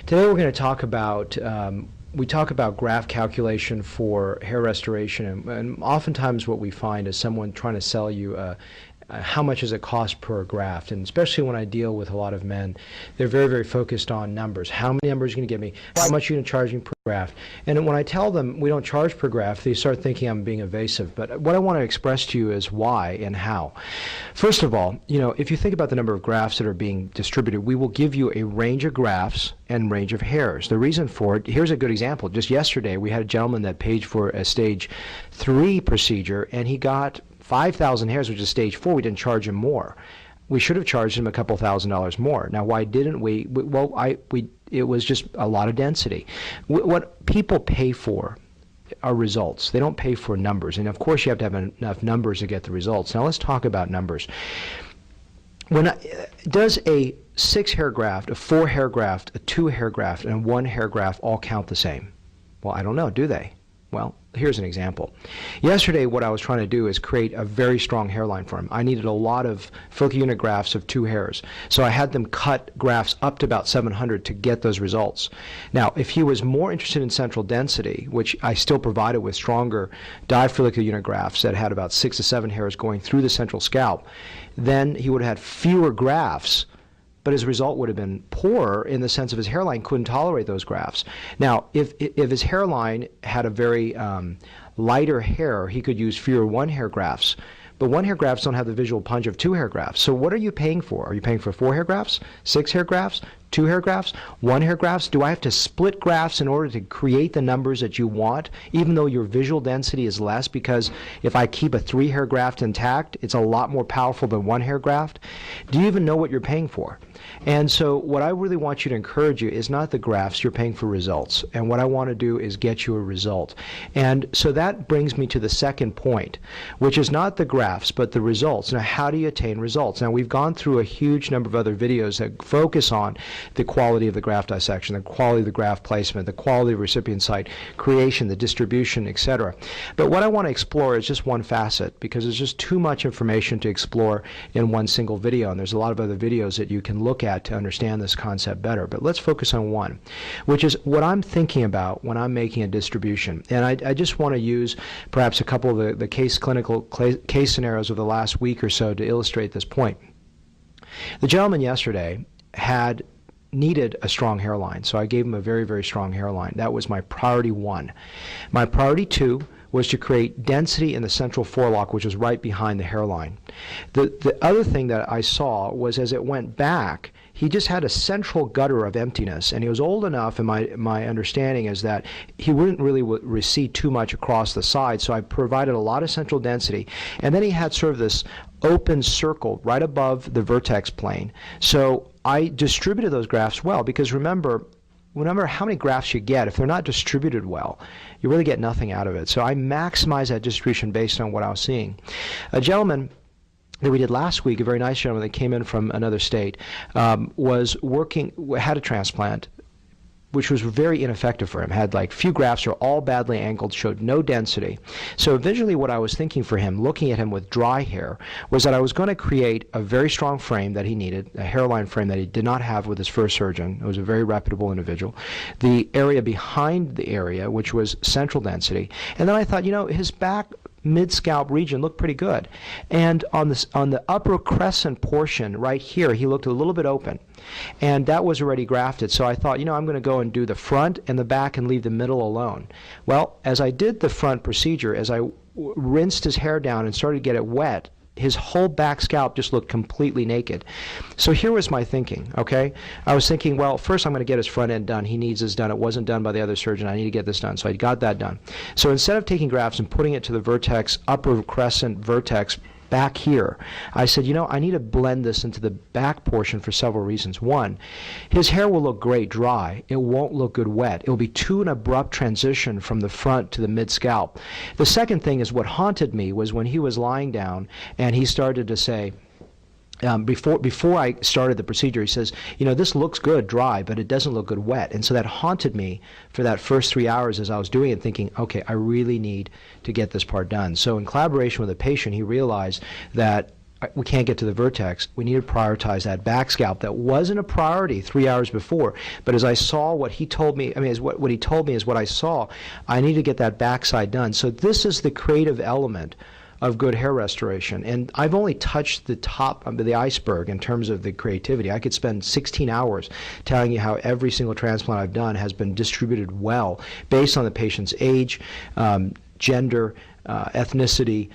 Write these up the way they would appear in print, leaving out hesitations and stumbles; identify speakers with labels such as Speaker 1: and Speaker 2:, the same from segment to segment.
Speaker 1: Today we're going to talk about we talk about graft calculation for hair restoration, and oftentimes what we find is someone trying to sell you how much does it cost per graft, and especially when I deal with a lot of men, they're very focused on numbers. How many numbers are you going to give me? How much are you going to charge me per graft? And when I tell them we don't charge per graft, they start thinking I'm being evasive. But what I want to express to you is why and how. First of all, if you think about the number of grafts that are being distributed, we will give you a range of grafts and range of hairs. The reason for it, here's a good example. Just yesterday, we had a gentleman that paid for a stage 3 procedure, and he got 5,000 hairs, which is stage 4. We didn't charge him more. We should have charged him a couple $1,000s more. Now, why didn't we? Well, it was just a lot of density. What people pay for are results. They don't pay for numbers. And of course, you have to have enough numbers to get the results. Now, let's talk about numbers. Does a 6-hair graft, a 4-hair graft, a 2-hair graft, and a 1-hair graft all count the same? Well, I don't know. Do they? Well, here's an example. Yesterday, what I was trying to do is create a very strong hairline for him. I needed a lot of focal unit grafts of 2 hairs. So I had them cut grafts up to about 700 to get those results. Now, if he was more interested in central density, which I still provided with stronger difollicular unit grafts that had about 6 to 7 hairs going through the central scalp, then he would have had fewer grafts, but his result would have been poorer in the sense of his hairline couldn't tolerate those grafts. Now, if his hairline had a very lighter hair, he could use fewer 1-hair grafts. But 1-hair grafts don't have the visual punch of 2-hair grafts. So what are you paying for? Are you paying for 4-hair grafts, 6-hair grafts, 2-hair grafts, 1-hair grafts? Do I have to split grafts in order to create the numbers that you want, even though your visual density is less? Because if I keep a 3-hair graft intact, it's a lot more powerful than 1-hair graft. Do you even know what you're paying for? And so what I really want you to encourage you is not the grafts, you're paying for results. And what I want to do is get you a result. And so that brings me to the second point, which is not the grafts, but the results. Now, how do you attain results? Now, we've gone through a huge number of other videos that focus on the quality of the graft dissection, the quality of the graft placement, the quality of the recipient site creation, the distribution, etc. But what I want to explore is just one facet, because there's just too much information to explore in one single video, and there's a lot of other videos that you can look at to understand this concept better. But let's focus on one, which is what I'm thinking about when I'm making a distribution. And I just want to use perhaps a couple of the clinical case scenarios of the last week or so to illustrate this point. The gentleman yesterday needed a strong hairline, so I gave him a very strong hairline. That was my priority 1. My priority 2 was to create density in the central forelock, which was right behind the hairline. The other thing that I saw was as it went back, he just had a central gutter of emptiness, and he was old enough, and my understanding is that he wouldn't really recede too much across the side, so I provided a lot of central density. And then he had sort of this open circle right above the vertex plane. So I distributed those grafts well, because remember how many grafts you get, if they're not distributed well, you really get nothing out of it. So I maximize that distribution based on what I was seeing. A gentleman that we did last week, a very nice gentleman that came in from another state, had a transplant, which was very ineffective for him. Had like few grafts, are all badly angled, showed no density. So visually what I was thinking for him, looking at him with dry hair, was that I was going to create a very strong frame that he needed, a hairline frame that he did not have with his first surgeon. It was a very reputable individual. The area behind the area, which was central density. And then I thought, his back mid-scalp region looked pretty good. And on the upper crescent portion right here, he looked a little bit open. And that was already grafted. So I thought, I'm going to go and do the front and the back and leave the middle alone. Well, as I did the front procedure, as I rinsed his hair down and started to get it wet, his whole back scalp just looked completely naked. So here was my thinking, okay? I was thinking, well, first I'm going to get his front end done. He needs this done. It wasn't done by the other surgeon. I need to get this done. So I got that done. So instead of taking grafts and putting it to the vertex, upper crescent vertex back here, I said, I need to blend this into the back portion for several reasons. One, his hair will look great dry. It won't look good wet. It will be too an abrupt transition from the front to the mid-scalp. The second thing is what haunted me was when he was lying down and he started to say, before I started the procedure, he says, this looks good dry, but it doesn't look good wet. And so that haunted me for that first 3 hours as I was doing it, thinking, okay, I really need to get this part done. So in collaboration with the patient, he realized that we can't get to the vertex. We need to prioritize that back scalp. That wasn't a priority 3 hours before, but as I saw what he told me, what he told me is what I saw. I need to get that backside done. So this is the creative element of good hair restoration. And I've only touched the top of the iceberg in terms of the creativity. I could spend 16 hours telling you how every single transplant I've done has been distributed well based on the patient's age, gender, ethnicity,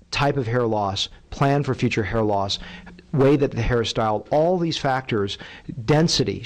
Speaker 1: type of hair loss, plan for future hair loss, way that the hair is styled, all these factors, density,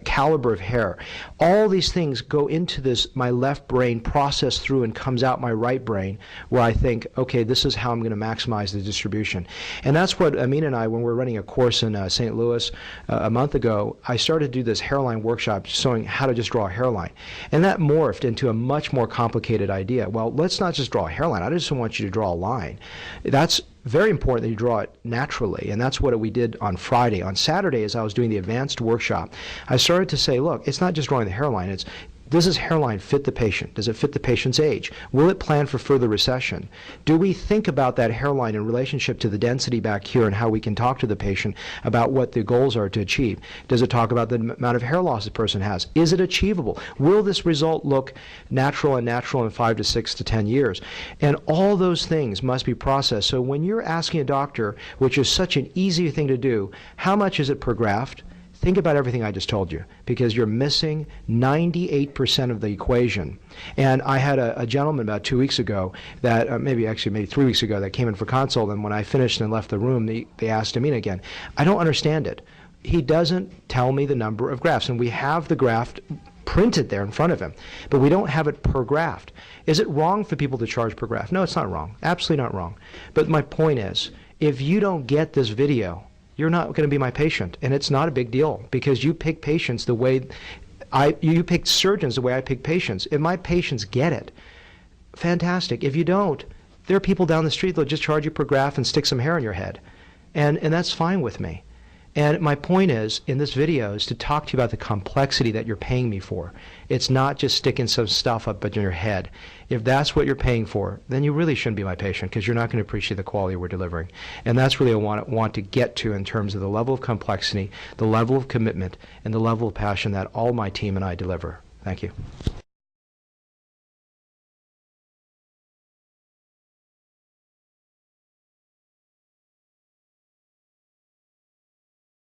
Speaker 1: caliber of hair, all these things go into this, my left brain process through and comes out my right brain where I think, okay, this is how I'm going to maximize the distribution. And that's what Amin and I, when we were running a course in St. Louis a month ago, I started to do this hairline workshop showing how to just draw a hairline. And that morphed into a much more complicated idea. Well, let's not just draw a hairline. I just don't want you to draw a line. That's very important that you draw it naturally, and that's what we did on Friday. On Saturday, as I was doing the advanced workshop, I started to say, look, it's not just drawing the hairline, it's does this hairline fit the patient? Does it fit the patient's age? Will it plan for further recession? Do we think about that hairline in relationship to the density back here and how we can talk to the patient about what the goals are to achieve? Does it talk about the amount of hair loss the person has? Is it achievable? Will this result look natural in 5 to 6 to 10 years? And all those things must be processed. So when you're asking a doctor, which is such an easy thing to do, how much is it per graft? Think about everything I just told you, because you're missing 98% of the equation. And I had a gentleman about 2 weeks ago that, maybe 3 weeks ago, that came in for consult, and when I finished and left the room, they asked him again. I don't understand it. He doesn't tell me the number of grafts, and we have the graft printed there in front of him, but we don't have it per graft. Is it wrong for people to charge per graft? No, it's not wrong. Absolutely not wrong. But my point is, if you don't get this video, you're not going to be my patient, and it's not a big deal because you pick patients the way you pick surgeons the way I pick patients. If my patients get it, fantastic. If you don't, there are people down the street that'll just charge you per graft and stick some hair on your head, and that's fine with me. And my point is, in this video, is to talk to you about the complexity that you're paying me for. It's not just sticking some stuff up in your head. If that's what you're paying for, then you really shouldn't be my patient because you're not going to appreciate the quality we're delivering. And that's really what I want to get to in terms of the level of complexity, the level of commitment, and the level of passion that all my team and I deliver. Thank you.